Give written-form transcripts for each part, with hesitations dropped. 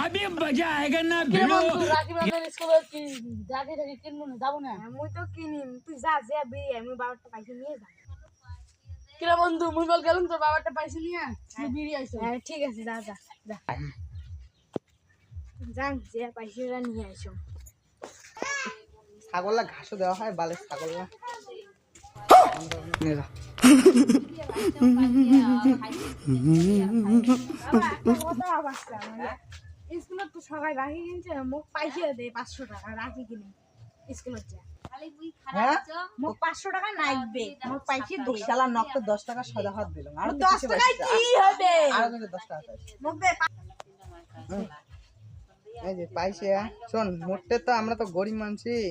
अभी मजा आएगा ना भिड़ो राखी बंधन स्कूल की जाके जाके किनबो না যাব না মুই তো কিনিম তুই যা যা বিয়ে আমি বাবারটা পয়সা নিয়ে যা কিরে বন্ধু মুই বল গেলাম তোর বাবারটা পয়সা নিয়ে তুই বিড়ি আইছো হ্যাঁ ঠিক আছে যা যা যা যান যে পয়সাটা নিয়ে আইছো ছাগলরা ঘাসও দেওয়া হয় বালের ছাগলরা নিয়ে যা স্কুলত তো সবাই রাখি কিনছে মোক পয়সা দে 500 টাকা রাখি কিনে স্কুলত যা হ্যাঁ মোক 500 টাকা নাইবে মোক পয়সা দে শালা নকতে 10 টাকা সাদা হাত দিলাম আর 10 টাকা কি হবে আর 10 টাকা মোক দে এই যে পয়সা শোন মোটে তো আমরা তো গরিব মানুষই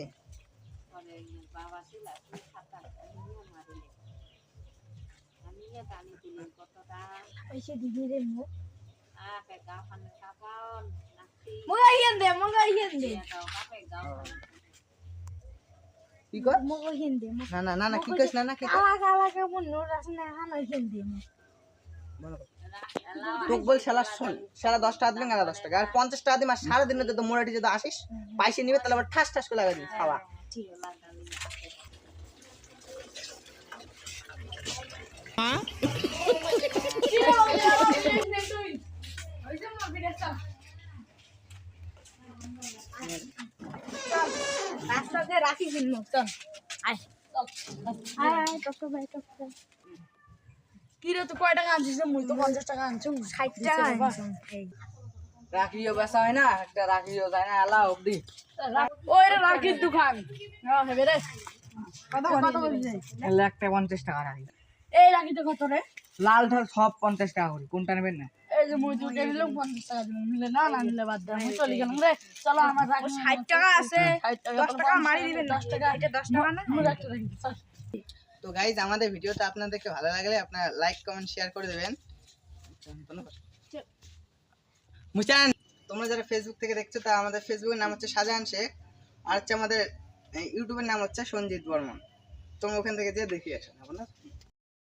পয়সা দিবি রে মোক মোক আহিন দে কি কর মোক আহিন দে মোক না না না না কি কইছ না না কি আলাদা আলাদা মন নোট আছে না এখন আহিন দে মোক তোক বল শালা শোন শালা 10 টাকা দিলেন আর 10 টাকা আর 50 টাকা দিম আর সারা দিনে যদি মোড়াটি যদি আসিস পয়সা নিবে তাহলে আবার ঠাস ঠাস করে লাগা দিবি খাওয়া ঠিক আছে রাস্তাতে রাখি কিনবো চল আয় আয় টক ভাই টক কিরে তুই কয় টাকা আনছিস মুই তো 50 টাকা আনছি 60 টাকা আনছো এই রাখিও বেচা হয় না একটা রাখিও যায় না আলা অবধি ওই রে রাখির দোকান হ্যাঁ হবে রে কত বলছিস এলে একটা 50 টাকা রাখি এই রাখিতে কত রে লাল ঢাল সব 50 টাকা করে কোনটা নেবেন না এই যে মুই দুটো নিলাম 50 টাকা দিলাম নিলে না না নিলে বাদ দে আমি চলে গেলাম রে চলো আমার রাখি 60 টাকা আছে 10 টাকা মারি দিবেন 10 টাকা এটা 10 টাকা না মুই রাখতে রাখি চল তো গাইজ আমাদের ভিডিওটা আপনাদেরকে ভালো লাগলে আপনারা লাইক কমেন্ট শেয়ার করে দেবেন মুচান তোমরা যারা ফেসবুক থেকে দেখছো তা আমাদের ফেসবুকের নাম হচ্ছে শাহজাহান শেখ আর হচ্ছে আমাদের ইউটিউবের নাম হচ্ছে সঞ্জিত বর্মন তোমরা ওখান থেকে যেয়ে দেখে আসো না